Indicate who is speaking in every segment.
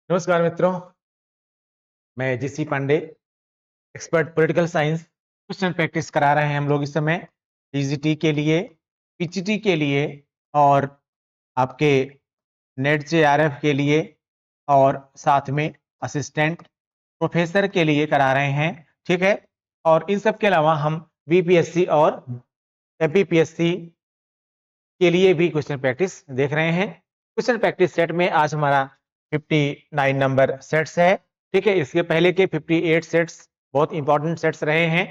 Speaker 1: नमस्कार मित्रों, मैं GC Pandey, expert political science. Question practice करा रहे हैं हम लोग इस समय टीजीटी के लिए, पीजीटी के लिए और आपके नेट जेआरएफ के लिए और साथ में असिस्टेंट प्रोफेसर के लिए करा रहे हैं। ठीक है। और इन सब के अलावा हम बीपीएससी और एमपीपीएससी के लिए भी क्वेश्चन प्रैक्टिस देख रहे हैं। क्वेश्चन प्रैक्टिस सेट में आज हमारा 59 नंबर सेट्स है। ठीक है। इसके पहले के 58 सेट्स बहुत इंपॉर्टेंट सेट्स रहे हैं।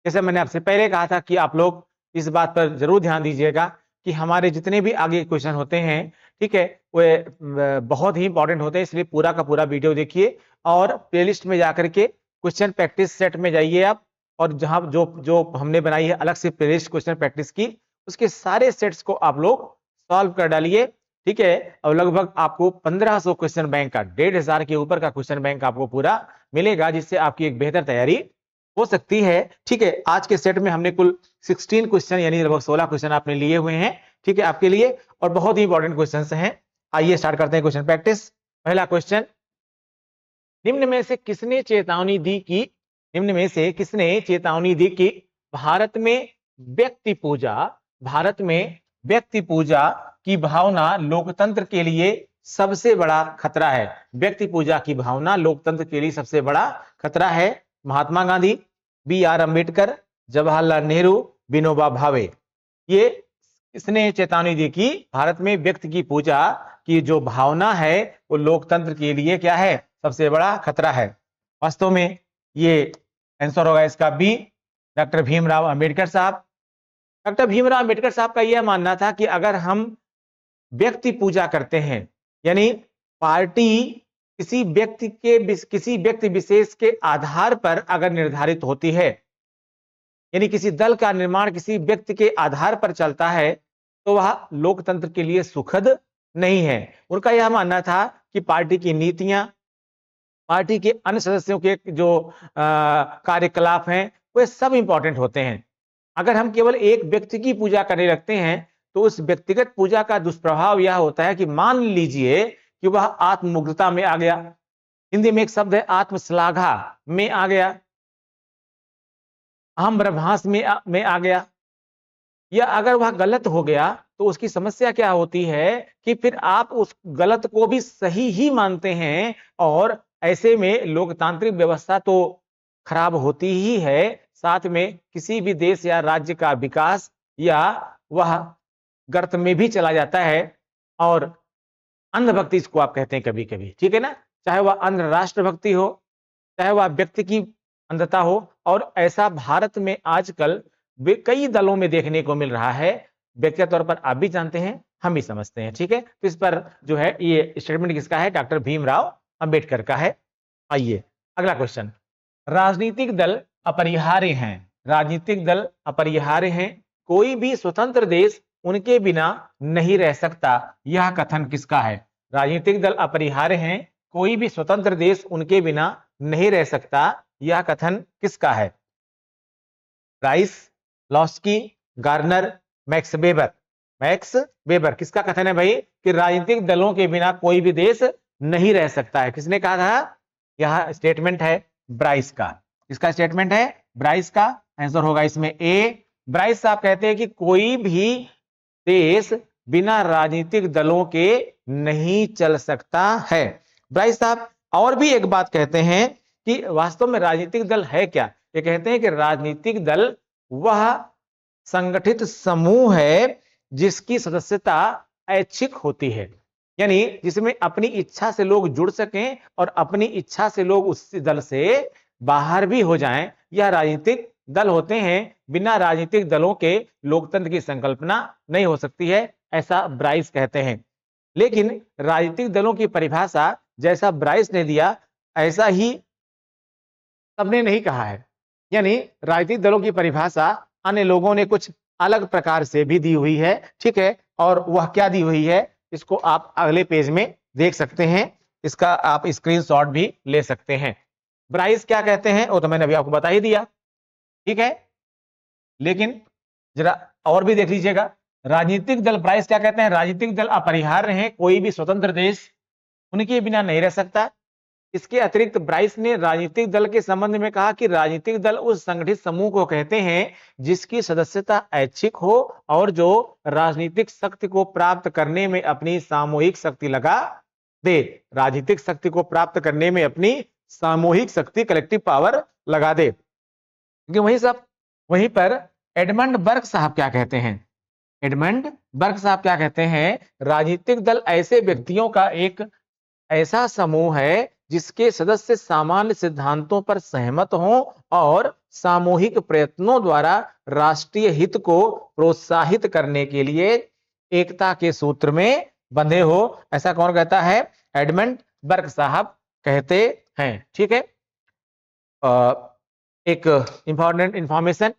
Speaker 1: जैसे मैंने आपसे पहले कहा था कि आप लोग इस बात पर जरूर ध्यान दीजिएगा कि हमारे जितने भी आगे क्वेश्चन होते हैं, ठीक है, वे बहुत ही इंपॉर्टेंट होते हैं, इसलिए पूरा का पूरा वीडियो देखिए और प्लेलिस्ट में जाकर के क्वेश्चन प्रैक्टिस सेट में जाइए आप, और जहां जो जो हमने बनाई है अलग से प्लेलिस्ट क्वेश्चन प्रैक्टिस की, उसके सारे सेट्स को आप लोग सॉल्व कर डालिए। ठीक है। और लगभग आपको 1500 क्वेश्चन बैंक का, 1500 के ऊपर का क्वेश्चन बैंक आपको पूरा मिलेगा, जिससे आपकी एक बेहतर तैयारी हो सकती है। ठीक है। आज के सेट में हमने कुल 16 क्वेश्चन यानी लगभग 16 क्वेश्चन आपने लिए हुए हैं, ठीक है, आपके लिए, और बहुत ही इंपॉर्टेंट क्वेश्चन हैं। आइए स्टार्ट करते हैं क्वेश्चन प्रैक्टिस। पहला क्वेश्चन, निम्न में से किसने चेतावनी दी कि निम्न में से किसने चेतावनी दी कि भारत में व्यक्ति पूजा भारत में व्यक्ति पूजा की भावना लोकतंत्र के लिए सबसे बड़ा खतरा है। व्यक्ति पूजा की भावना लोकतंत्र के लिए सबसे बड़ा खतरा है। महात्मा गांधी, बी.आर. अम्बेडकर, जवाहरलाल नेहरू, विनोबा भावे। ये इसने चेतावनी दी कि भारत में व्यक्ति की पूजा की जो भावना है वो लोकतंत्र के लिए क्या है, सबसे बड़ा खतरा है। वास्तव में ये आंसर होगा इसका बी, डॉक्टर भीमराव अंबेडकर साहब। डॉक्टर भीमराव अंबेडकर साहब का यह मानना था कि अगर हम व्यक्ति पूजा करते हैं, यानी पार्टी किसी व्यक्ति विशेष के आधार पर अगर निर्धारित होती है, यानी किसी दल का निर्माण किसी व्यक्ति के आधार पर चलता है, तो वह लोकतंत्र के लिए सुखद नहीं है। उनका यह मानना था कि पार्टी की नीतियां, पार्टी के अन्य सदस्यों के जो कार्यकलाप हैं, वे सब इंपॉर्टेंट होते हैं। अगर हम केवल एक व्यक्ति की पूजा करने लगते हैं तो उस व्यक्तिगत पूजा का दुष्प्रभाव यह होता है कि मान लीजिए कि वह आत्ममुग्धता में आ गया, हिंदी में एक शब्द है आत्मश्लाघा में आ गया, अहम ब्रह्मास्म में आ गया, या अगर वह गलत हो गया तो उसकी समस्या क्या होती है कि फिर आप उस गलत को भी सही ही मानते हैं, और ऐसे में लोकतांत्रिक व्यवस्था तो खराब होती ही है, साथ में किसी भी देश या राज्य का विकास या वह गर्त में भी चला जाता है। और अंधभक्ति इसको आप कहते हैं कभी कभी, ठीक है ना, चाहे वह अंध राष्ट्रभक्ति हो, चाहे वह व्यक्ति की अंधता हो, और ऐसा भारत में आजकल कई दलों में देखने को मिल रहा है। व्यक्तिगत तौर पर आप भी जानते हैं, हम भी समझते हैं। ठीक है। तो इस पर जो है ये स्टेटमेंट किसका है, डॉक्टर भीमराव अंबेडकर का है। आइए अगला क्वेश्चन, राजनीतिक दल अपरिहार्य हैं। राजनीतिक दल अपरिहार्य हैं, कोई भी स्वतंत्र देश उनके बिना नहीं रह सकता, यह कथन किसका है। राजनीतिक दल अपरिहार्य हैं, कोई भी स्वतंत्र देश उनके बिना नहीं रह सकता, यह कथन किसका है। Rice, Laski, Garner, max weber. Max weber किसका कथन है भाई कि राजनीतिक दलों के बिना कोई भी देश नहीं रह सकता है। किसने कहा था, यह स्टेटमेंट है ब्राइस का। इसका स्टेटमेंट है ब्राइस का। आंसर होगा इसमें ए। ब्राइस साहब कहते हैं कि कोई भी देश बिना राजनीतिक दलों के नहीं चल सकता है। ब्राइस साहब और भी एक बात कहते हैं कि वास्तव में राजनीतिक दल है क्या। ये कहते हैं कि राजनीतिक दल वह संगठित समूह है जिसकी सदस्यता ऐच्छिक होती है, यानी जिसमें अपनी इच्छा से लोग जुड़ सकें और अपनी इच्छा से लोग उस दल से बाहर भी हो जाएं, यह राजनीतिक दल होते हैं। बिना राजनीतिक दलों के लोकतंत्र की संकल्पना नहीं हो सकती है, ऐसा ब्राइस कहते हैं। लेकिन राजनीतिक दलों की परिभाषा जैसा ब्राइस ने दिया ऐसा ही सबने नहीं कहा है, यानी राजनीतिक दलों की परिभाषा अन्य लोगों ने कुछ अलग प्रकार से भी दी हुई है। ठीक है। और वह क्या दी हुई है इसको आप अगले पेज में देख सकते हैं, इसका आप स्क्रीनशॉट भी ले सकते हैं। ब्राइस क्या कहते हैं वो तो मैंने अभी आपको बता ही दिया। ठीक है। लेकिन जरा और भी देख लीजिएगा, राजनीतिक दल, ब्राइस क्या कहते हैं, राजनीतिक दल अपरिहार्य हैं, कोई भी स्वतंत्र देश उनके बिना नहीं रह सकता। इसके अतिरिक्त ब्राइस ने राजनीतिक दल के संबंध में कहा कि राजनीतिक दल उस संगठित समूह को कहते हैं जिसकी सदस्यता ऐच्छिक हो और जो राजनीतिक शक्ति को प्राप्त करने में अपनी सामूहिक शक्ति लगा दे। राजनीतिक शक्ति को प्राप्त करने में अपनी सामूहिक शक्ति, कलेक्टिव पावर लगा दे। क्योंकि वहीं पर एडमंड बर्ग साहब क्या कहते हैं? एडमंड बर्ग साहब क्या कहते हैं? राजनीतिक दल ऐसे व्यक्तियों का एक ऐसा समूह है जिसके सदस्य सामान्य सिद्धांतों पर सहमत हों और सामूहिक प्रयत्नों द्वारा राष्ट्रीय हित को प्रोत्साहित करने के लिए एकता के सूत्र में बंधे हो। ऐसा कौन कहता है? एडमंड बर्ग साहब कहते हैं। ठीक है, एक इंपॉर्टेंट इंफॉर्मेशन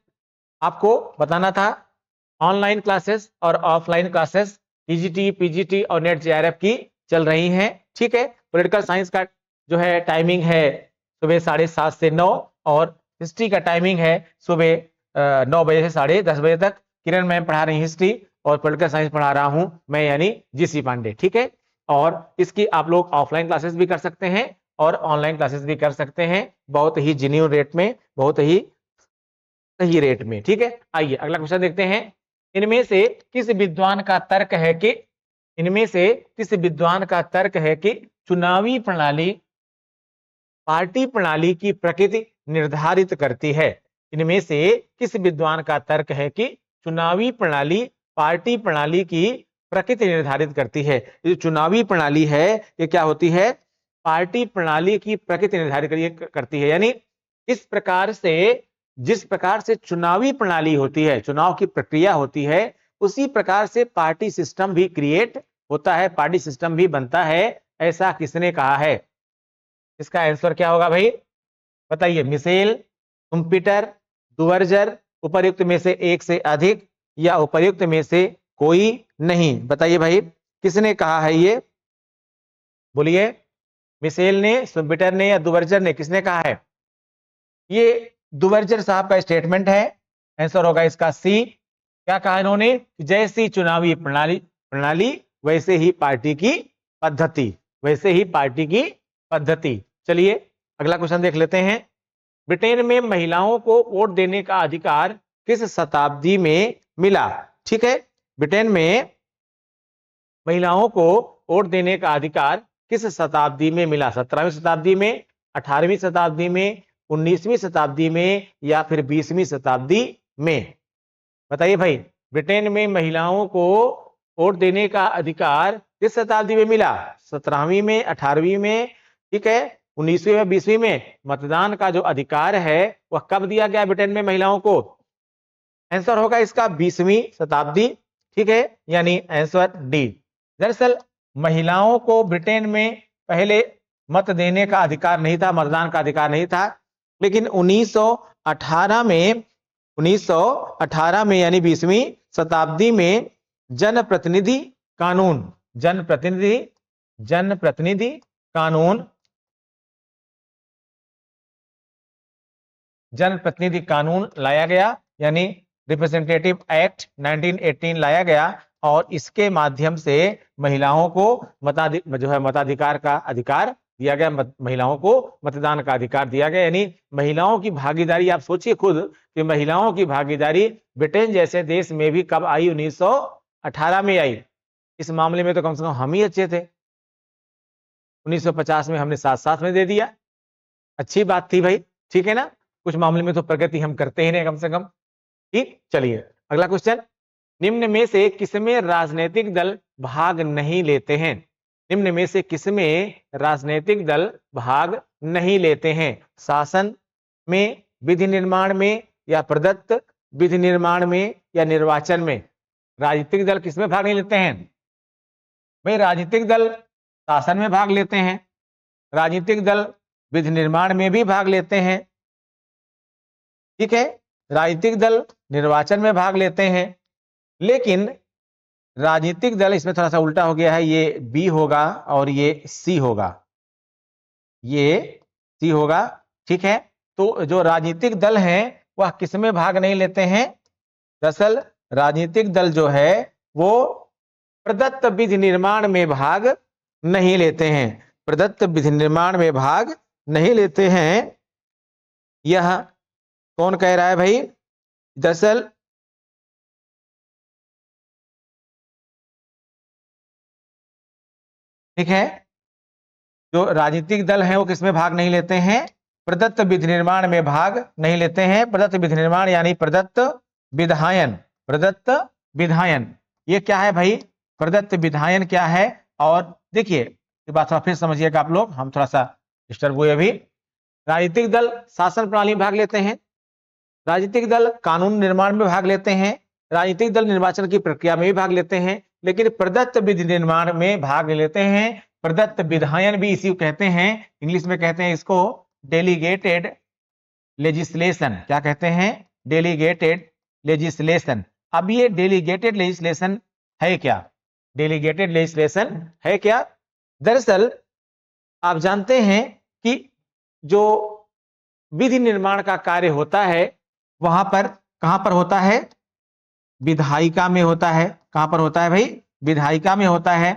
Speaker 1: आपको बताना था। ऑनलाइन क्लासेस और ऑफलाइन क्लासेस टीजीटी, पीजीटी और नेट जेआरएफ की चल रही हैं। ठीक है, पॉलिटिकल साइंस का जो है टाइमिंग है सुबह 7:30 से 9 और हिस्ट्री का टाइमिंग है सुबह 9 बजे से 10:30 बजे तक। किरण मैम पढ़ा रही हिस्ट्री और पॉलिटिकल साइंस पढ़ा रहा हूं मैं, यानी जीसी पांडे। ठीक है, और इसकी आप लोग ऑफलाइन क्लासेस भी कर सकते हैं और ऑनलाइन क्लासेस भी कर सकते हैं, बहुत ही जेन्युइन रेट में, बहुत ही सही रेट में। ठीक है, आइए अगला क्वेश्चन देखते हैं। इनमें से किस विद्वान का तर्क है कि चुनावी प्रणाली पार्टी प्रणाली की प्रकृति निर्धारित करती है? इनमें से किस विद्वान का तर्क है कि चुनावी प्रणाली पार्टी प्रणाली की प्रकृति निर्धारित करती है? ये चुनावी प्रणाली है, ये क्या होती है? पार्टी प्रणाली की प्रकृति निर्धारित करती है। यानी जिस प्रकार से चुनावी प्रणाली होती है, चुनाव की प्रक्रिया होती है, उसी प्रकार से पार्टी सिस्टम भी क्रिएट होता है, पार्टी सिस्टम भी बनता है। ऐसा किसने कहा है? इसका आंसर क्या होगा भाई? बताइए। मिशेल, शुम्पीटर, दुवर्जर, उपर्युक्त में से एक से अधिक या उपर्युक्त में से कोई नहीं? बताइए भाई, किसने कहा है ये? बोलिए। मिशेल ने, शुम्पीटर ने या दुवर्जर ने? किसने कहा है? ये दुवर्जर साहब का स्टेटमेंट है। आंसर होगा इसका सी। क्या कहा इन्होंने? जैसी चुनावी प्रणाली वैसे ही पार्टी की पद्धति, वैसे ही पार्टी की पद्धति। चलिए अगला क्वेश्चन देख लेते हैं। ब्रिटेन में महिलाओं को वोट देने का अधिकार किस शताब्दी में मिला? ठीक है, ब्रिटेन में महिलाओं को वोट देने का अधिकार किस शताब्दी में मिला? 17वीं शताब्दी में, 18वीं शताब्दी में, 19वीं शताब्दी में या फिर 20वीं शताब्दी में? बताइए भाई, ब्रिटेन में महिलाओं को वोट देने का अधिकार किस शताब्दी में मिला? 17वीं में, 18वीं में, ठीक है, 19वीं में, 20वीं में? मतदान का जो अधिकार है वह कब दिया गया ब्रिटेन में महिलाओं को? आंसर होगा इसका 20वीं शताब्दी। ठीक है, यानी आंसर डी। दरअसल महिलाओं को ब्रिटेन में पहले मत देने का अधिकार नहीं था, मतदान का अधिकार नहीं था, लेकिन 1918 में यानी 20वीं शताब्दी में जनप्रतिनिधि कानून लाया गया, यानी रिप्रेजेंटेटिव एक्ट 1918 लाया गया और इसके माध्यम से महिलाओं को मताधिकार का अधिकार दिया गया, महिलाओं को मतदान का अधिकार दिया गया। यानी महिलाओं की भागीदारी, आप सोचिए खुद कि महिलाओं की भागीदारी ब्रिटेन जैसे देश में भी कब आई? 1918 में आई। इस मामले में तो कम से कम हम ही अच्छे थे, 1950 में हमने साथ में दे दिया, अच्छी बात थी भाई। ठीक है ना, कुछ मामले में तो प्रगति हम करते ही नहीं कम से कम। ठीक, चलिए अगला क्वेश्चन। निम्न में से किसमें राजनीतिक दल भाग नहीं लेते हैं? निम्न में से किसमें राजनीतिक दल भाग नहीं लेते हैं? शासन में, विधि निर्माण में या प्रदत्त विधि निर्माण में या निर्वाचन में? राजनीतिक दल किसमें भाग नहीं लेते हैं भाई? राजनीतिक दल शासन में भाग लेते हैं, राजनीतिक दल विधि निर्माण में भी भाग लेते हैं, ठीक है, राजनीतिक दल निर्वाचन में भाग लेते हैं, लेकिन राजनीतिक दल, इसमें थोड़ा सा उल्टा हो गया है, ये बी होगा और ये सी होगा, ये सी होगा। ठीक है, तो जो राजनीतिक दल हैं वह किसमें भाग नहीं लेते हैं? दरअसल राजनीतिक दल जो है वो प्रदत्त विधि निर्माण में भाग नहीं लेते हैं, प्रदत्त विधि निर्माण में भाग नहीं लेते हैं। यह कौन कह रहा है भाई? दरअसल ठीक है, जो राजनीतिक दल हैं वो किसमें भाग नहीं लेते हैं? प्रदत्त विधि निर्माण में भाग नहीं लेते हैं। प्रदत्त विधि निर्माण यानी प्रदत्त विधायन। प्रदत्त विधायन ये क्या है भाई? प्रदत्त विधायन क्या है? और देखिए ये बात थोड़ा फिर समझिएगा आप लोग, हम थोड़ा सा डिस्टर्ब हुए अभी। राजनीतिक दल शासन प्रणाली में भाग लेते हैं, राजनीतिक दल कानून निर्माण में भाग लेते हैं, राजनीतिक दल निर्वाचन की प्रक्रिया में भी भाग लेते हैं, लेकिन प्रदत्त विधि निर्माण में भाग लेते हैं। प्रदत्त विधायन भी इसी को कहते हैं, इंग्लिश में कहते हैं इसको डेलीगेटेड लेजिस्लेशन। क्या कहते हैं? Delegated legislation. अब ये डेलीगेटेड लेजिस्लेशन है क्या? डेलीगेटेड लेजिस्लेशन है क्या? दरअसल आप जानते हैं कि जो विधि निर्माण का कार्य होता है वहां पर कहां पर होता है? विधायिका में होता है। कहां पर होता है भाई? विधायिका में होता है।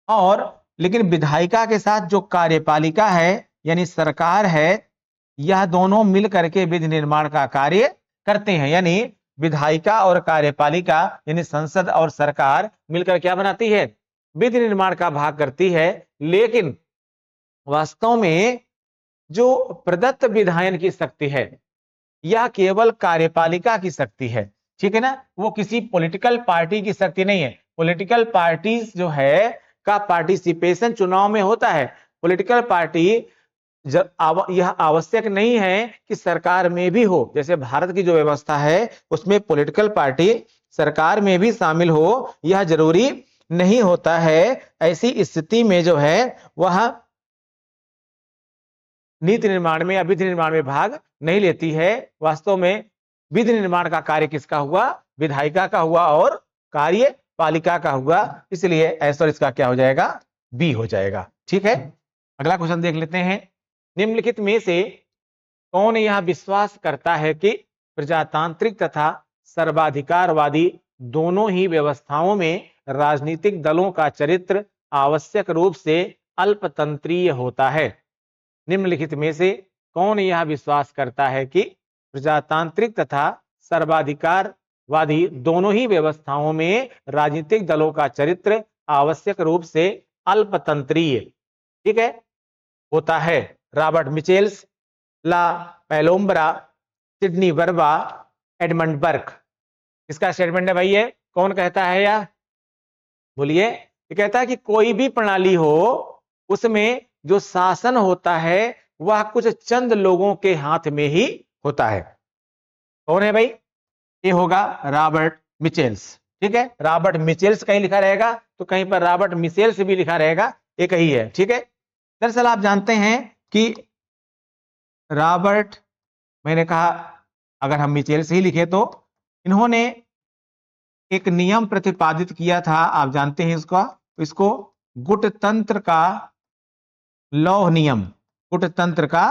Speaker 1: और लेकिन विधायिका के साथ जो कार्यपालिका है यानी सरकार है, यह दोनों मिल करके विधि निर्माण का कार्य करते हैं। यानी विधायिका और कार्यपालिका यानी संसद और सरकार मिलकर क्या बनाती है? विधि निर्माण का भाग करती है। लेकिन वास्तव में जो प्रदत्त विधायन की शक्ति है यह केवल कार्यपालिका की शक्ति है, ठीक है ना? वो किसी पॉलिटिकल पार्टी की शक्ति नहीं है। पॉलिटिकल पार्टी जो है का पार्टिसिपेशन चुनाव में होता है। पॉलिटिकल पार्टी यह आवश्यक नहीं है कि सरकार में भी हो। जैसे भारत की जो व्यवस्था है उसमें पॉलिटिकल पार्टी सरकार में भी शामिल हो, यह जरूरी नहीं होता है। ऐसी स्थिति में जो है वह नीति निर्माण में या विधि निर्माण में भाग नहीं लेती है। वास्तव में विधि निर्माण का कार्य किसका हुआ? विधायिका का हुआ और कार्यपालिका का हुआ। इसलिए ऐसा इसका क्या हो जाएगा? बी हो जाएगा। ठीक है, अगला क्वेश्चन देख लेते हैं। निम्नलिखित में से कौन यह विश्वास करता है कि प्रजातांत्रिक तथा सर्वाधिकारवादी दोनों ही व्यवस्थाओं में राजनीतिक दलों का चरित्र आवश्यक रूप से अल्पतंत्रीय होता है? निम्नलिखित में से कौन यह विश्वास करता है कि प्रजातांत्रिक तथा सर्वाधिकारवादी दोनों ही व्यवस्थाओं में राजनीतिक दलों का चरित्र आवश्यक रूप से अल्पतंत्रीय, ठीक है, होता है? रॉबर्ट मिचेल्स, ला पैलोम्ब्रा, सिडनी वर्बा, एडमंड बर्क। इसका स्टेटमेंट है भाई, ये कौन कहता है? या बोलिए। ये कहता है कि कोई भी प्रणाली हो उसमें जो शासन होता है वह कुछ चंद लोगों के हाथ में ही होता है। कौन है भाई? ये होगा रॉबर्ट मिचेल्स। ठीक है, रॉबर्ट मिचेल्स कहीं लिखा रहेगा तो कहीं पर रॉबर्ट मिचेल्स भी लिखा रहेगा, एक ही है। ठीक है, दरअसल आप जानते हैं कि रॉबर्ट, मैंने कहा अगर हम मिचेल्स ही लिखे तो इन्होंने एक नियम प्रतिपादित किया था, आप जानते हैं इसको गुटतंत्र का लौह नियम। गुटतंत्र का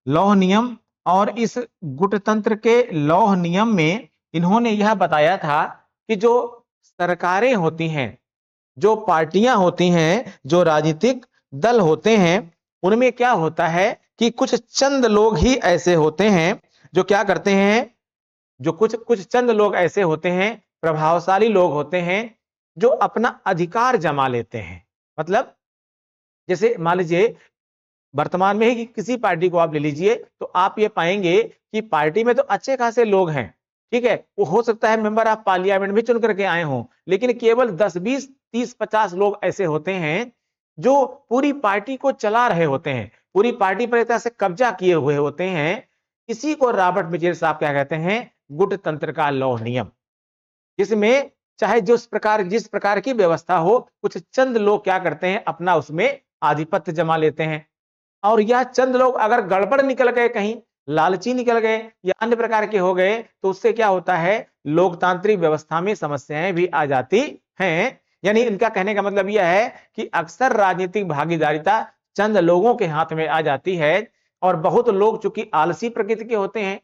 Speaker 1: लौह नियम। और इस गुटतंत्र के लौह नियम में इन्होंने यह बताया था कि जो सरकारें होती हैं, जो पार्टियां होती हैं, जो राजनीतिक दल होते हैं, उनमें क्या होता है कि कुछ चंद लोग ही ऐसे होते हैं जो क्या करते हैं, जो कुछ चंद लोग ऐसे होते हैं, प्रभावशाली लोग होते हैं जो अपना अधिकार जमा लेते हैं। मतलब जैसे मान लीजिए वर्तमान में ही किसी पार्टी को आप ले लीजिए तो आप ये पाएंगे कि पार्टी में तो अच्छे खासे लोग हैं, ठीक है, वो हो सकता है मेंबर ऑफ पार्लियामेंट भी चुन करके आए हों, लेकिन केवल 10, 20, 30, 50 लोग ऐसे होते हैं जो पूरी पार्टी को चला रहे होते हैं, पूरी पार्टी पर एक तरह से कब्जा किए हुए होते हैं। इसी को रॉबर्ट मिचेल साहब क्या कहते हैं? गुटतंत्र का लौह नियम। जिसमें चाहे जिस प्रकार की व्यवस्था हो, कुछ चंद लोग क्या करते हैं, अपना उसमें आधिपत्य जमा लेते हैं। और यह चंद लोग अगर गड़बड़ निकल गए, कहीं लालची निकल गए या अन्य प्रकार के हो गए तो उससे क्या होता है, लोकतांत्रिक व्यवस्था में समस्याएं भी आ जाती हैं। यानी इनका कहने का मतलब यह है कि अक्सर राजनीतिक भागीदारिता चंद लोगों के हाथ में आ जाती है और बहुत लोग चूंकि आलसी प्रकृति के होते हैं,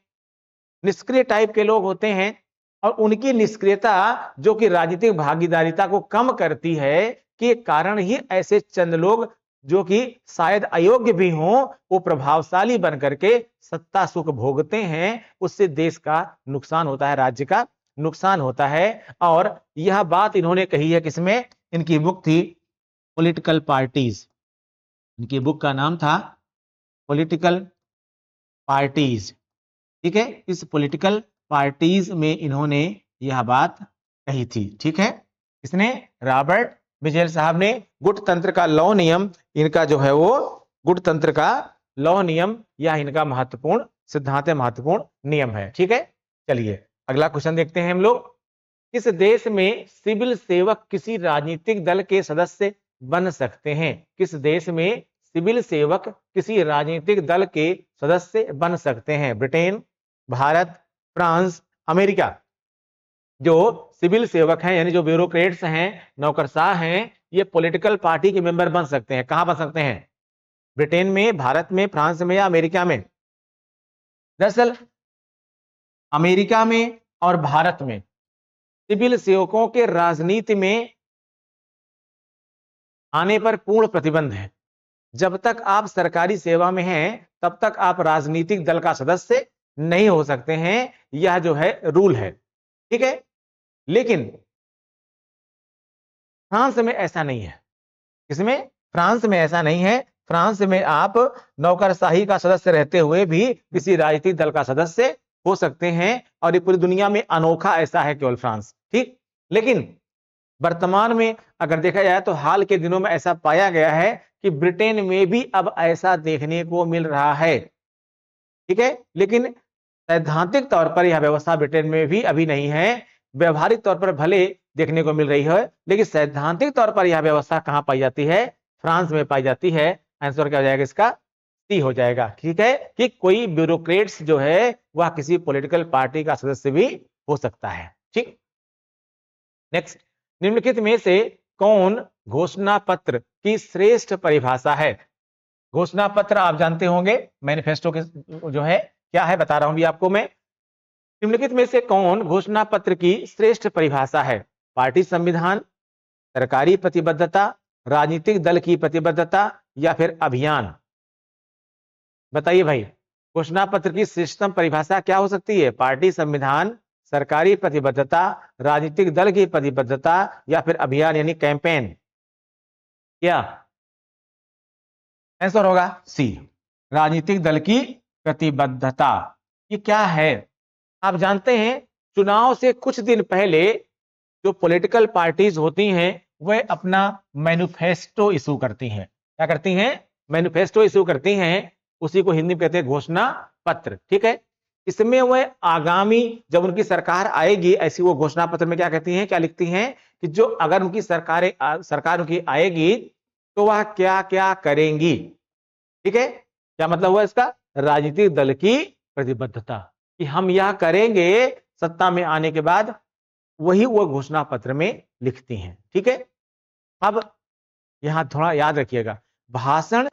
Speaker 1: निष्क्रिय टाइप के लोग होते हैं और उनकी निष्क्रियता जो कि राजनीतिक भागीदारिता को कम करती है, के कारण ही ऐसे चंद लोग जो कि शायद अयोग्य भी हों वो प्रभावशाली बन करके सत्ता सुख भोगते हैं, उससे देश का नुकसान होता है, राज्य का नुकसान होता है। और यह बात इन्होंने कही है किसमें, इनकी बुक थी पॉलिटिकल पार्टीज, इनकी बुक का नाम था पॉलिटिकल पार्टीज, ठीक है। इस पॉलिटिकल पार्टीज में इन्होंने यह बात कही थी, ठीक है। इसने रॉबर्ट बिजेल साहब ने गुटतंत्र का लौ नियम, इनका जो है वो गुटतंत्र का लौ नियम, यह इनका महत्वपूर्ण सिद्धांत है, महत्वपूर्ण नियम है, ठीक है। चलिए अगला क्वेश्चन देखते हैं हम लोग। किस देश में सिविल सेवक किसी राजनीतिक दल के सदस्य बन सकते हैं? किस देश में सिविल सेवक किसी राजनीतिक दल के सदस्य बन सकते हैं? Britain, Bharat, France, America. जो सिविल सेवक हैं यानी जो ब्यूरोक्रेट्स हैं, नौकरशाह हैं, ये पॉलिटिकल पार्टी के मेंबर बन सकते हैं। कहां बन सकते हैं? ब्रिटेन में, भारत में, फ्रांस में या अमेरिका में? दरअसल अमेरिका में और भारत में सिविल सेवकों के राजनीति में आने पर पूर्ण प्रतिबंध है। जब तक आप सरकारी सेवा में हैं तब तक आप राजनीतिक दल का सदस्य नहीं हो सकते हैं, यह जो है रूल है, ठीक है। लेकिन फ्रांस में ऐसा नहीं है। किसमें? फ्रांस में ऐसा नहीं है। फ्रांस में आप नौकरशाही का सदस्य रहते हुए भी किसी राजनीतिक दल का सदस्य हो सकते हैं, और ये पूरी दुनिया में अनोखा ऐसा है केवल फ्रांस, ठीक। लेकिन वर्तमान में अगर देखा जाए तो हाल के दिनों में ऐसा पाया गया है कि ब्रिटेन में भी अब ऐसा देखने को मिल रहा है, ठीक है। लेकिन सैद्धांतिक तौर पर यह व्यवस्था ब्रिटेन में भी अभी नहीं है। व्यवहारिक तौर पर भले देखने को मिल रही है, लेकिन सैद्धांतिक तौर पर यह व्यवस्था कहां पाई जाती है? फ्रांस में पाई जाती है। आंसर क्या हो जाएगा इसका? सी हो जाएगा, ठीक है। कि कोई ब्यूरोक्रेट्स जो है वह किसी पॉलिटिकल पार्टी का सदस्य भी हो सकता है, ठीक। नेक्स्ट, निम्नलिखित में से कौन घोषणा पत्र की श्रेष्ठ परिभाषा है? घोषणा पत्र आप जानते होंगे, मैनिफेस्टो के जो है क्या है बता रहा हूं भी आपको मैं। निम्नलिखित में से कौन घोषणा पत्र की श्रेष्ठ परिभाषा है? पार्टी संविधान, सरकारी प्रतिबद्धता, राजनीतिक दल की प्रतिबद्धता या फिर अभियान? बताइए भाई, घोषणा पत्र की श्रेष्ठतम परिभाषा क्या हो सकती है? पार्टी संविधान, सरकारी प्रतिबद्धता, राजनीतिक दल की प्रतिबद्धता या फिर अभियान यानी कैंपेन? क्या आंसर होगा? सी, राजनीतिक दल की प्रतिबद्धता। ये क्या है? आप जानते हैं चुनाव से कुछ दिन पहले जो पॉलिटिकल पार्टीज होती हैं वह अपना मैनिफेस्टो इशू करती हैं। क्या करती हैं? मैनिफेस्टो इशू करती हैं। उसी को हिंदी में कहते हैं घोषणा पत्र, ठीक है। इसमें वह आगामी जब उनकी सरकार आएगी, ऐसी वो घोषणा पत्र में क्या कहती हैं, क्या लिखती हैं कि जो अगर उनकी सरकार उनकी आएगी तो वह क्या क्या करेंगी, ठीक है। क्या मतलब हुआ इसका? राजनीतिक दल की प्रतिबद्धता कि हम यह करेंगे सत्ता में आने के बाद, वही वो घोषणा पत्र में लिखती हैं, ठीक है। अब यहां थोड़ा याद रखिएगा, भाषण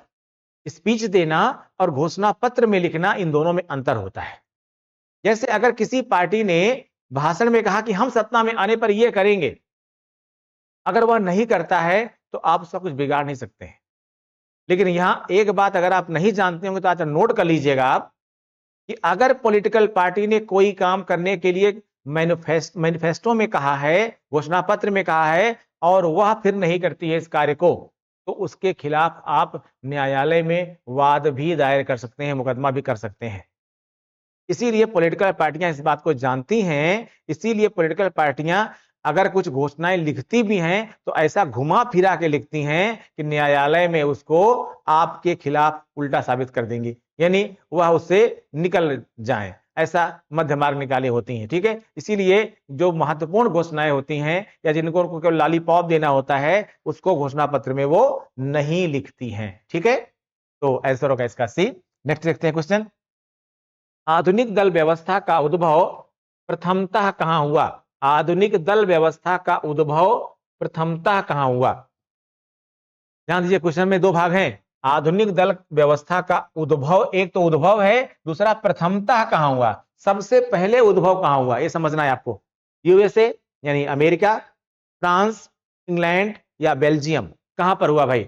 Speaker 1: स्पीच देना और घोषणा पत्र में लिखना, इन दोनों में अंतर होता है। जैसे अगर किसी पार्टी ने भाषण में कहा कि हम सत्ता में आने पर यह करेंगे, अगर वह नहीं करता है तो आप उसका कुछ बिगाड़ नहीं सकते हैं। लेकिन यहां एक बात अगर आप नहीं जानते होंगे तो आज नोट कर लीजिएगा आप, कि अगर पॉलिटिकल पार्टी ने कोई काम करने के लिए मैनिफेस्टो में कहा है, घोषणा पत्र में कहा है, और वह फिर नहीं करती है इस कार्य को, तो उसके खिलाफ आप न्यायालय में वाद भी दायर कर सकते हैं, मुकदमा भी कर सकते हैं। इसीलिए पॉलिटिकल पार्टियां इस बात को जानती हैं। इसीलिए पॉलिटिकल पार्टियां अगर कुछ घोषणाएं लिखती भी हैं तो ऐसा घुमा फिरा के लिखती हैं कि न्यायालय में उसको आपके खिलाफ उल्टा साबित कर देंगी, यानी वह उससे निकल जाए, ऐसा मध्य मार्ग निकाले होती हैं, ठीक है। इसीलिए जो महत्वपूर्ण घोषणाएं होती हैं या जिनको केवल लॉलीपॉप देना होता है, उसको घोषणा पत्र में वो नहीं लिखती हैं, ठीक है। तो आंसर होगा इसका सी। नेक्स्ट देखते हैं क्वेश्चन। आधुनिक दल व्यवस्था का उद्भव प्रथमतः कहां हुआ? आधुनिक दल व्यवस्था का उद्भव प्रथमतः कहां हुआ? ध्यान दीजिए, क्वेश्चन में दो भाग हैं। आधुनिक दल व्यवस्था का उद्भव, एक तो उद्भव है, दूसरा प्रथमतः कहां हुआ, सबसे पहले उद्भव कहां हुआ, यह समझना है आपको। यूएसए यानी अमेरिका, फ्रांस, इंग्लैंड या बेल्जियम? कहां पर हुआ भाई,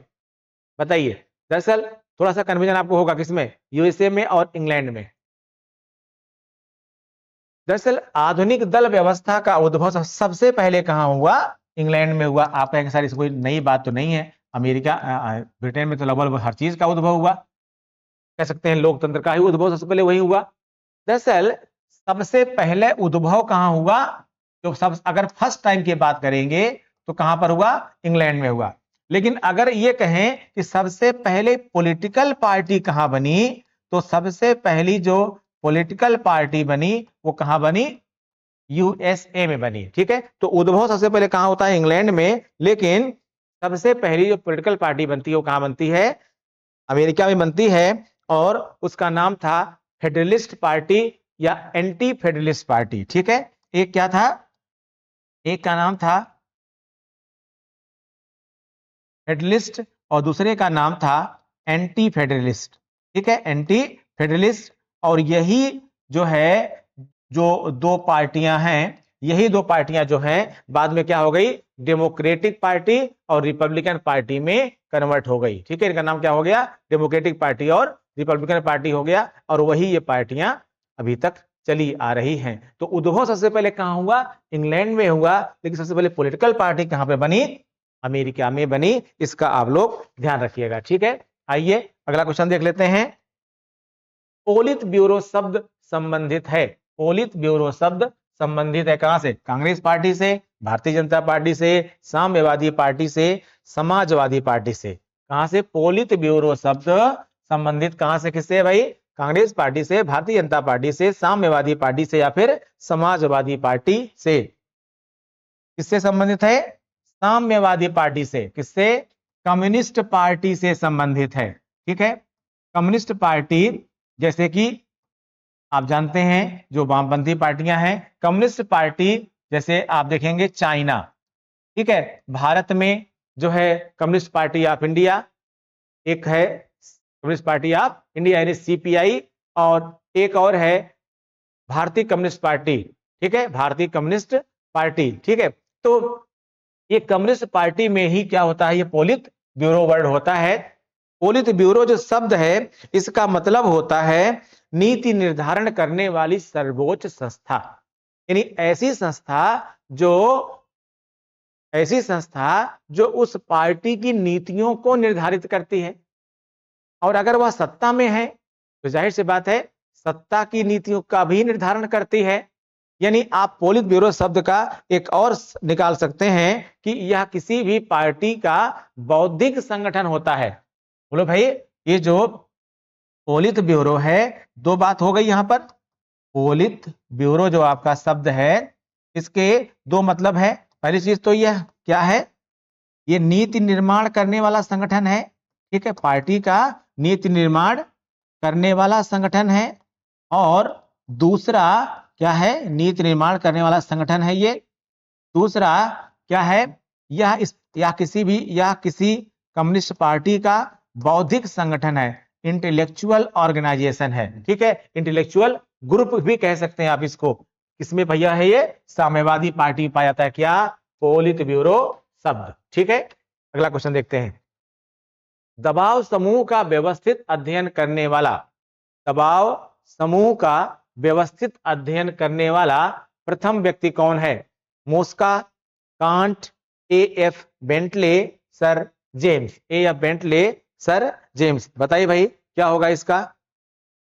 Speaker 1: बताइए। दरअसल थोड़ा सा कन्फ्यूजन आपको होगा, किसमें, यूएसए में और इंग्लैंड में। दरअसल आधुनिक दल व्यवस्था का उद्भव सबसे पहले कहां हुआ, इंग्लैंड में हुआ। आप कहेंगे सर इसको कोई नई बात तो नहीं है, अमेरिका ब्रिटेन में तो लगभग हर चीज का उद्भव हुआ, कह सकते हैं लोकतंत्र का ही उद्भव सबसे पहले वही हुआ। दरअसल सबसे पहले उद्भव कहां हुआ, तो सब अगर फर्स्ट टाइम की बात करेंगे तो कहां पर हुआ, इंग्लैंड में हुआ। लेकिन अगर ये कहें कि सबसे पहले पॉलिटिकल पार्टी कहां बनी, तो सबसे पहली जो पॉलिटिकल पार्टी बनी वो कहां बनी, यूएसए में बनी। ठीक है, तो उद्भव सबसे पहले कहां होता है, इंग्लैंड में। लेकिन सबसे पहली जो पॉलिटिकल पार्टी बनती है वो कहां बनती है, अमेरिका में बनती है। और उसका नाम था फेडरलिस्ट पार्टी या एंटी फेडरलिस्ट पार्टी। ठीक है, एक क्या था, एक का नाम था फेडरलिस्ट और दूसरे का नाम था एंटी फेडरलिस्ट। ठीक है, एंटी फेडरलिस्ट। और यही जो है, जो दो पार्टियां हैं, यही दो पार्टियां जो हैं बाद में क्या हो गई, डेमोक्रेटिक पार्टी और रिपब्लिकन पार्टी में कन्वर्ट हो गई। ठीक है, इनका नाम क्या हो गया, डेमोक्रेटिक पार्टी और रिपब्लिकन पार्टी हो गया। और वही ये पार्टियां अभी तक चली आ रही हैं। तो उद्भव सबसे पहले कहां हुआ, इंग्लैंड में हुआ। लेकिन सबसे पहले पॉलिटिकल पार्टी कहां पे बनी, अमेरिका में बनी। इसका आप लोग ध्यान रखिएगा। ठीक है, आइए अगला क्वेश्चन देख लेते हैं। पोलित ब्यूरो शब्द संबंधित है, पोलित ब्यूरो शब्द संबंधित है कहां से, कांग्रेस पार्टी से, भारतीय जनता पार्टी से, साम्यवादी पार्टी से, समाजवादी पार्टी से। कहां से, पोलित ब्यूरो शब्द संबंधित कहां से, किससे भाई, कांग्रेस पार्टी से, भारतीय जनता पार्टी से, साम्यवादी पार्टी से या फिर समाजवादी पार्टी से। किससे संबंधित है, साम्यवादी पार्टी से। किससे, कम्युनिस्ट पार्टी से संबंधित है। ठीक है, कम्युनिस्ट पार्टी जैसे कि आप जानते हैं जो वामपंथी पार्टियां हैं, कम्युनिस्ट पार्टी जैसे आप देखेंगे चाइना। ठीक है, भारत में जो है कम्युनिस्ट पार्टी ऑफ इंडिया, एक है कम्युनिस्ट पार्टी ऑफ इंडिया यानी सीपीआई, और एक और है भारतीय कम्युनिस्ट पार्टी। ठीक है, भारतीय कम्युनिस्ट पार्टी। ठीक है, तो ये कम्युनिस्ट पार्टी में ही क्या होता है, ये पोलित ब्यूरो वर्ड होता है। पोलित ब्यूरो जो शब्द है इसका मतलब होता है नीति निर्धारण करने वाली सर्वोच्च संस्था, यानी ऐसी संस्था जो उस पार्टी की नीतियों को निर्धारित करती है। और अगर वह सत्ता में है तो जाहिर सी बात है सत्ता की नीतियों का भी निर्धारण करती है। यानी आप पोलित ब्यूरो शब्द का एक और निकाल सकते हैं कि यह किसी भी पार्टी का बौद्धिक संगठन होता है। बोलो भाई, ये जो पोलित ब्यूरो है, दो बात हो गई यहां पर। पोलित ब्यूरो जो आपका शब्द है इसके दो मतलब है। पहली चीज तो यह क्या है, ये नीति निर्माण करने वाला संगठन है। ठीक है, पार्टी का नीति निर्माण करने वाला संगठन है। और दूसरा क्या है, नीति निर्माण करने वाला संगठन है ये। दूसरा क्या है, यह किसी कम्युनिस्ट पार्टी का बौद्धिक संगठन है, इंटेलेक्चुअल ऑर्गेनाइजेशन है। ठीक है, इंटेलेक्चुअल ग्रुप भी कह सकते हैं आप इसको। किसमें भैया है ये, साम्यवादी पार्टी पाया जाता है क्या, पोलित ब्यूरो शब्द। ठीक है, अगला क्वेश्चन देखते हैं। दबाव समूह का व्यवस्थित अध्ययन करने वाला, दबाव समूह का व्यवस्थित अध्ययन करने वाला प्रथम व्यक्ति कौन है, Mosca, Kant, AF Bentley, sir James. AF Bentley, sir James. बताइए भाई क्या होगा इसका,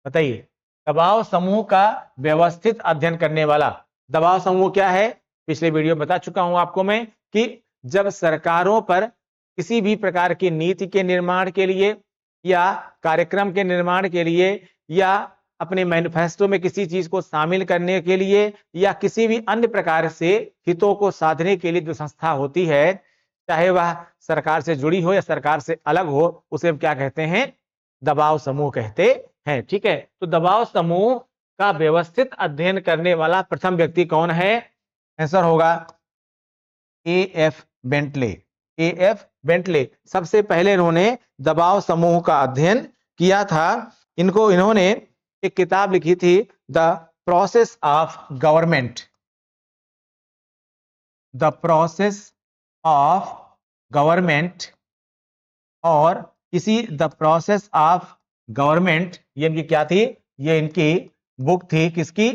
Speaker 1: बताइए। दबाव समूह का व्यवस्थित अध्ययन करने वाला, दबाव समूह क्या है, पिछले वीडियो में बता चुका हूं आपको मैं कि जब सरकारों पर किसी भी प्रकार की नीति के निर्माण के लिए या कार्यक्रम के निर्माण के लिए या अपने मैनिफेस्टो में किसी चीज को शामिल करने के लिए या किसी भी अन्य प्रकार से हितों को साधने के लिए जो संस्था होती है, चाहे वह सरकार से जुड़ी हो या सरकार से अलग हो, उसे हम क्या कहते हैं, दबाव समूह कहते हैं। ठीक है, तो दबाव समूह का व्यवस्थित अध्ययन करने वाला प्रथम व्यक्ति कौन है, आंसर होगा एएफ बेंटले। एएफ बेंटले सबसे पहले इन्होंने दबाव समूह का अध्ययन किया था। इन्होंने एक किताब लिखी थी, the process of government, the process of government और किसी द प्रोसेस ऑफ गवर्नमेंट, ये इनकी क्या थी, ये इनकी बुक थी, किसकी,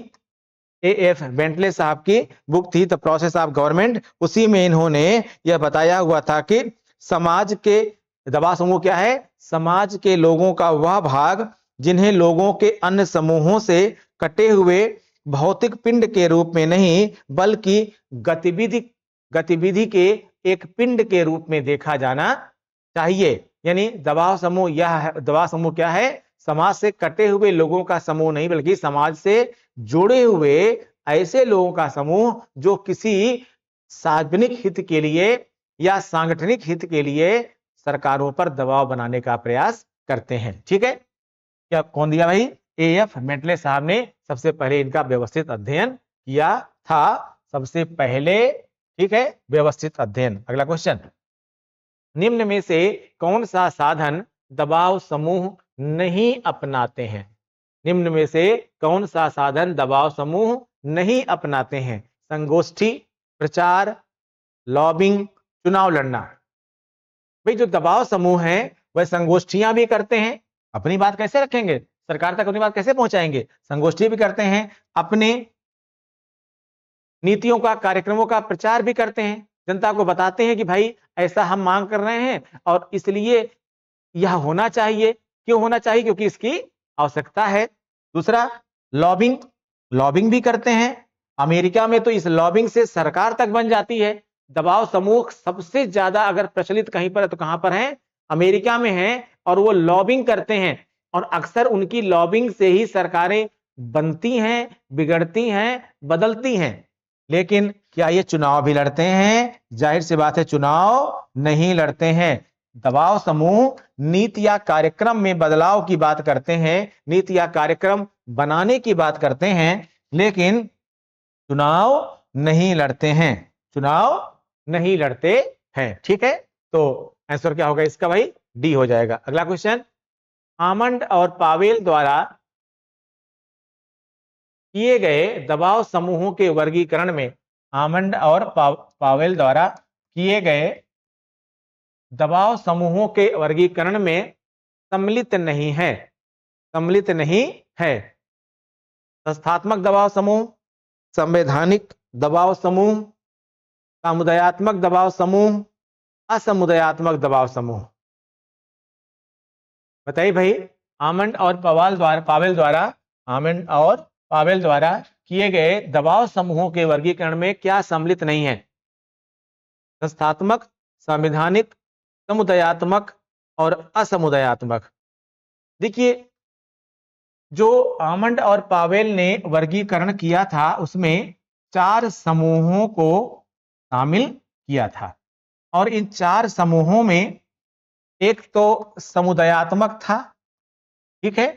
Speaker 1: एएफ बेंटले साहब की बुक थी द प्रोसेस ऑफ गवर्नमेंट। उसी में इन्होंने यह बताया हुआ था कि समाज के दबाव समूह क्या है, समाज के लोगों का वह भाग जिन्हें लोगों के अन्य समूहों से कटे हुए भौतिक पिंड के रूप में नहीं बल्कि गतिविधि के एक पिंड के रूप में देखा जाना चाहिए। यानी दबाव समूह यह है, दबाव समूह क्या है, समाज से कटे हुए लोगों का समूह नहीं बल्कि समाज से जुड़े हुए ऐसे लोगों का समूह जो किसी सार्वजनिक हित के लिए या सांगठनिक हित के लिए सरकारों पर दबाव बनाने का प्रयास करते हैं। ठीक है, क्या कौन दिया भाई, एएफ बेंटले साहब ने सबसे पहले इनका व्यवस्थित अध्ययन किया था, सबसे पहले। ठीक है, व्यवस्थित अध्ययन। अगला क्वेश्चन, निम्न में से कौन सा साधन दबाव समूह नहीं अपनाते हैं, निम्न में से कौन सा साधन दबाव समूह नहीं अपनाते हैं, संगोष्ठी, प्रचार, लॉबिंग, चुनाव लड़ना। भाई जो दबाव समूह है वह संगोष्ठियां भी करते हैं, अपनी बात कैसे रखेंगे, सरकार तक अपनी बात कैसे पहुंचाएंगे, संगोष्ठी भी करते हैं, अपने नीतियों का कार्यक्रमों का प्रचार भी करते हैं, जनता को बताते हैं कि भाई ऐसा हम मांग कर रहे हैं और इसलिए यह होना चाहिए। क्यों होना चाहिए, क्योंकि इसकी आवश्यकता है। दूसरा, लॉबिंग, लॉबिंग भी करते हैं। अमेरिका में तो इस लॉबिंग से सरकार तक बन जाती है। दबाव समूह सबसे ज्यादा अगर प्रचलित कहीं पर है तो कहां पर है, अमेरिका में है, और वो लॉबिंग करते हैं और अक्सर उनकी लॉबिंग से ही सरकारें बनती हैं, बिगड़ती हैं, बदलती हैं। लेकिन क्या ये चुनाव भी लड़ते हैं, जाहिर सी बात है चुनाव नहीं लड़ते हैं। दबाव समूह नीति या कार्यक्रम में बदलाव की बात करते हैं, नीति या कार्यक्रम बनाने की बात करते हैं, लेकिन चुनाव नहीं लड़ते हैं, चुनाव नहीं लड़ते हैं। ठीक है, तो आंसर क्या होगा इसका भाई, डी हो जाएगा। अगला क्वेश्चन, आमंड और पावेल द्वारा किए गए दबाव समूहों के वर्गीकरण में, आमंड और पावेल द्वारा किए गए दबाव समूहों के वर्गीकरण में सम्मिलित नहीं है, सम्मिलित नहीं है। संस्थात्मक दबाव समूह, संवैधानिक दबाव समूह, समुदायात्मक दबाव समूह, असमुदायात्मक दबाव समूह। बताइए भाई, आमंड और पावेल द्वारा आमंड और पावेल द्वारा किए गए दबाव समूहों के वर्गीकरण में क्या सम्मिलित नहीं है, संस्थात्मक, संवैधानिक, समुदायात्मक और असमुदायात्मक। देखिए, जो आमंड और पावेल ने वर्गीकरण किया था उसमें 4 समूहों को शामिल किया था, और इन 4 समूहों में एक तो समुदायात्मक था, ठीक है,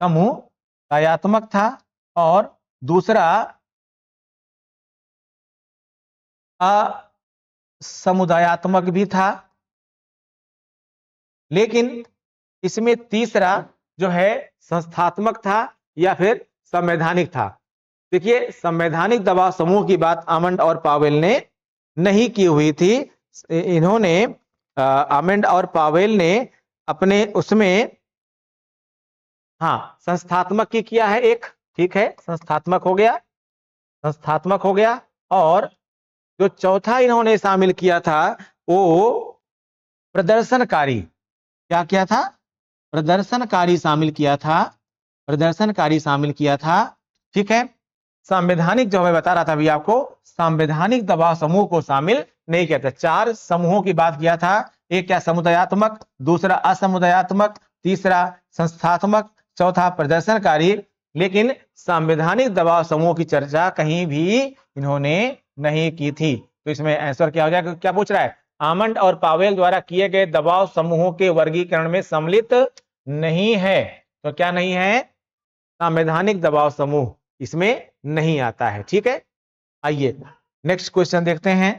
Speaker 1: समुदायात्मक था, और दूसरा असमुदायात्मक भी था, लेकिन इसमें तीसरा जो है संस्थात्मक था या फिर संवैधानिक था। देखिए, संवैधानिक दबाव समूह की बात आमंड और पावेल ने नहीं की हुई थी। इन्होंने आमंड और पावेल ने अपने उसमें हाँ संस्थात्मक की किया है एक, ठीक है, संस्थात्मक हो गया, संस्थात्मक हो गया। और जो चौथा इन्होंने शामिल किया था वो प्रदर्शनकारी, क्या किया था, प्रदर्शनकारी शामिल किया था, प्रदर्शनकारी शामिल किया था। ठीक है, संवैधानिक जो मैं बता रहा था अभी आपको, संवैधानिक दबाव समूह को शामिल नहीं किया था। 4 समूहों की बात किया था, एक क्या समुदायात्मक, दूसरा असमुदायात्मक, तीसरा संस्थात्मक, चौथा प्रदर्शनकारी। लेकिन संवैधानिक दबाव समूह की चर्चा कहीं भी इन्होंने नहीं की थी। तो इसमें आंसर क्या हो जाएगा, क्या पूछ रहा है, आमंड और पावेल द्वारा किए गए दबाव समूहों के वर्गीकरण में सम्मिलित नहीं है। तो क्या नहीं है, संवैधानिक दबाव समूह इसमें नहीं आता है। ठीक है, आइए नेक्स्ट क्वेश्चन देखते हैं।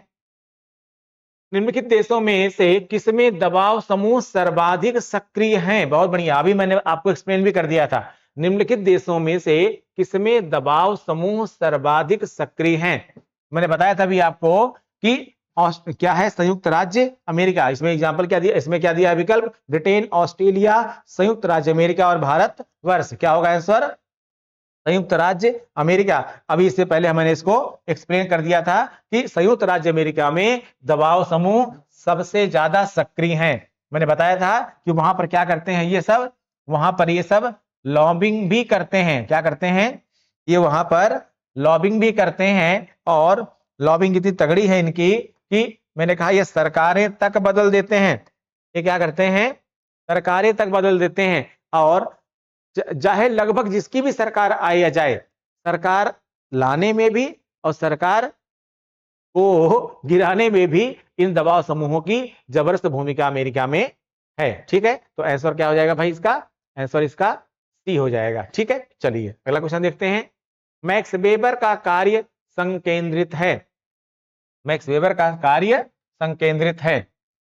Speaker 1: निम्नलिखित देशों में से किसमें दबाव समूह सर्वाधिक सक्रिय हैं, बहुत बढ़िया, अभी मैंने आपको एक्सप्लेन भी कर दिया था। निम्नलिखित देशों में से किसमें दबाव समूह सर्वाधिक सक्रिय हैं, मैंने बताया था अभी आपको कि क्या है, संयुक्त राज्य अमेरिका। इसमें एग्जांपल क्या दिया, इसमें क्या दिया है विकल्प, ब्रिटेन, ऑस्ट्रेलिया, संयुक्त राज्य अमेरिका और भारत वर्ष। क्या होगा आंसर, संयुक्त राज्य अमेरिका। अभी इससे पहले मैंने इसको एक्सप्लेन कर दिया था कि संयुक्त राज्य अमेरिका में दबाव समूह सबसे ज्यादा सक्रिय हैं। मैंने बताया था कि वहां पर क्या करते हैं ये सब, वहां पर ये सब लॉबिंग भी करते हैं। क्या करते हैं, ये वहां पर लॉबिंग भी करते हैं, और लॉबिंग इतनी तगड़ी है इनकी कि मैंने कहा ये सरकारें तक बदल देते हैं। ये क्या करते हैं, सरकारें तक बदल देते हैं। और चाहे लगभग जिसकी भी सरकार आए या जाए, सरकार लाने में भी और सरकार को गिराने में भी इन दबाव समूहों की जबरदस्त भूमिका अमेरिका में है। ठीक है, तो आंसर क्या हो जाएगा भाई, इसका आंसर इसका सी हो जाएगा। ठीक है, चलिए अगला क्वेश्चन देखते हैं। मैक्स वेबर का कार्य संकेंद्रित है। मैक्स वेबर का कार्य संकेंद्रित है।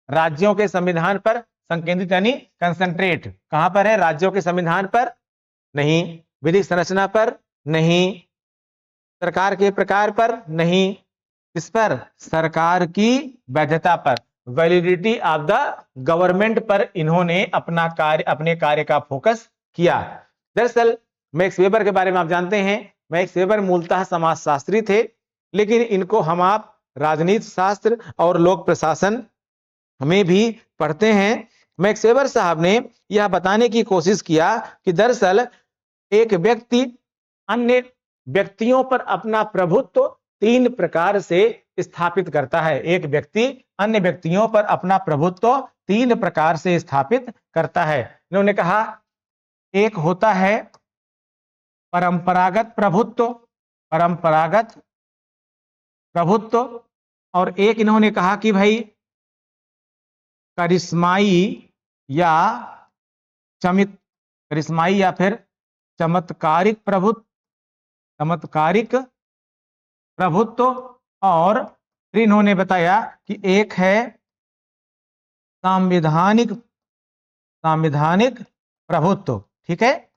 Speaker 1: राज्यों के संविधान पर संकेंद्रित यानी कंसंट्रेट कहां पर है, राज्यों के संविधान पर नहीं, विधिक संरचना पर नहीं, सरकार के प्रकार पर नहीं, इस पर सरकार की वैधता पर, वैलिडिटी ऑफ द गवर्नमेंट पर इन्होंने अपने कार्य का फोकस किया। दरअसल मैक्स वेबर के बारे में आप जानते हैं, मैक्स वेबर मूलतः समाजशास्त्री थे, लेकिन इनको हम आप राजनीति शास्त्र और लोक प्रशासन में भी पढ़ते हैं। मैक्स वेबर साहब ने यह बताने की कोशिश किया कि दरअसल एक व्यक्ति अन्य व्यक्तियों पर अपना प्रभुत्व तीन प्रकार से स्थापित करता है। एक व्यक्ति अन्य व्यक्तियों पर अपना प्रभुत्व तीन प्रकार से स्थापित करता है। इन्होंने कहा एक होता है परंपरागत प्रभुत्व, परंपरागत प्रभुत्व, और एक इन्होंने कहा कि भाई करिश्माई या करिश्माई या फिर चमत्कारिक प्रभुत्व, चमत्कारिक प्रभुत्व, और फिर इन्होंने बताया कि एक है सांविधानिक, सांविधानिक प्रभुत्व। ठीक है,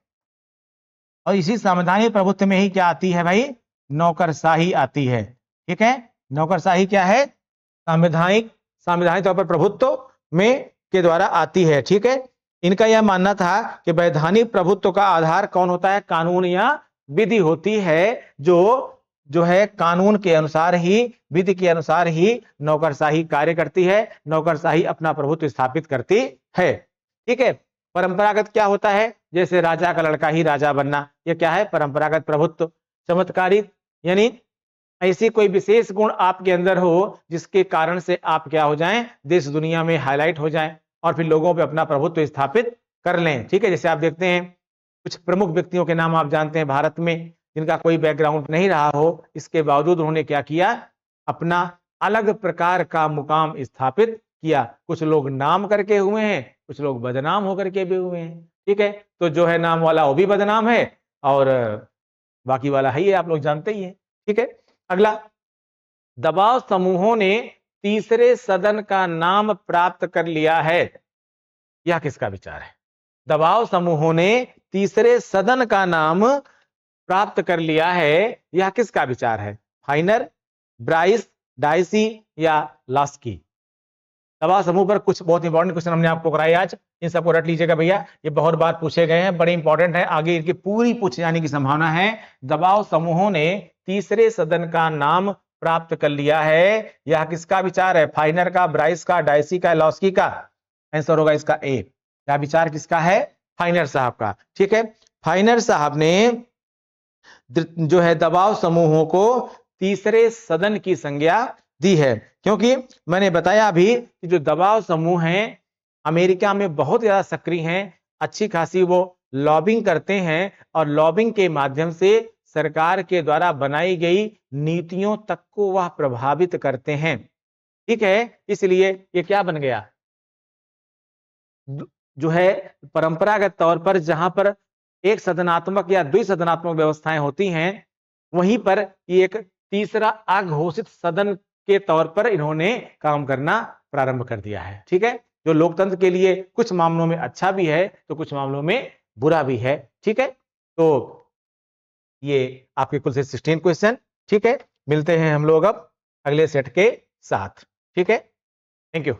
Speaker 1: और इसी संवैधानिक प्रभुत्व में ही क्या आती है भाई, नौकरशाही आती है। ठीक है, नौकरशाही क्या है, संवैधानिक, संवैधानिक तौर पर प्रभुत्व में के द्वारा आती है। ठीक है, इनका यह मानना था कि वैधानिक प्रभुत्व का आधार कौन होता है, कानून या विधि होती है, जो है कानून के अनुसार ही, विधि के अनुसार ही नौकरशाही कार्य करती है, नौकरशाही अपना प्रभुत्व स्थापित करती है। ठीक है, परंपरागत क्या होता है, जैसे राजा का लड़का ही राजा बनना, यह क्या है, परंपरागत प्रभुत्व। चमत्कारिक यानी ऐसी कोई विशेष गुण आपके अंदर हो जिसके कारण से आप क्या हो जाएं, देश दुनिया में हाईलाइट हो जाएं और फिर लोगों पे अपना प्रभुत्व स्थापित कर लें। ठीक है, जैसे आप देखते हैं कुछ प्रमुख व्यक्तियों के नाम आप जानते हैं भारत में, जिनका कोई बैकग्राउंड नहीं रहा हो, इसके बावजूद उन्होंने क्या किया, अपना अलग प्रकार का मुकाम स्थापित किया। कुछ लोग नाम करके हुए हैं, कुछ लोग बदनाम होकर के भी हुए हैं। ठीक है, तो जो है नाम वाला वो भी बदनाम है और बाकी वाला है ये आप लोग जानते ही हैं। ठीक है, अगला, दबाव समूहों ने तीसरे सदन का नाम प्राप्त कर लिया है। यह किसका विचार है, दबाव समूहों ने तीसरे सदन का नाम प्राप्त कर लिया है, यह किसका विचार है, फाइनर, ब्राइस, डाइसी या लास्की। दबाव समूह पर कुछ बहुत इंपॉर्टेंट क्वेश्चन हमने आपको कराए आज, इन सबको रट लीजिएगा भैया, ये बहुत बार पूछे गए हैं, बड़े इंपॉर्टेंट है, आगे इनकी पूरी पूछे जाने की संभावना है। दबाव समूहों ने तीसरे सदन का नाम प्राप्त कर लिया है, यह किसका विचार है, फाइनर का, ब्राइस का, डाइसी का, लॉस्की का। आंसर होगा इसका ए। क्या विचार किसका है, फाइनर साहब का। ठीक है, फाइनर साहब ने जो है दबाव समूहों को तीसरे सदन की संज्ञा दी है, क्योंकि मैंने बताया अभी कि जो दबाव समूह हैं अमेरिका में बहुत ज्यादा सक्रिय हैं, अच्छी खासी वो लॉबिंग करते हैं और लॉबिंग के माध्यम से सरकार के द्वारा बनाई गई नीतियों तक को वह प्रभावित करते हैं। ठीक है, इसलिए ये क्या बन गया, जो है परंपरागत तौर पर जहां पर एक सदनात्मक या द्विसदनात्मक व्यवस्थाएं होती हैं, वहीं पर ये एक तीसरा अघोषित सदन के तौर पर इन्होंने काम करना प्रारंभ कर दिया है। ठीक है, जो लोकतंत्र के लिए कुछ मामलों में अच्छा भी है तो कुछ मामलों में बुरा भी है। ठीक है, तो ये आपके कुल से 16 क्वेश्चन। ठीक है, मिलते हैं हम लोग अब अगले सेट के साथ। ठीक है, थैंक यू।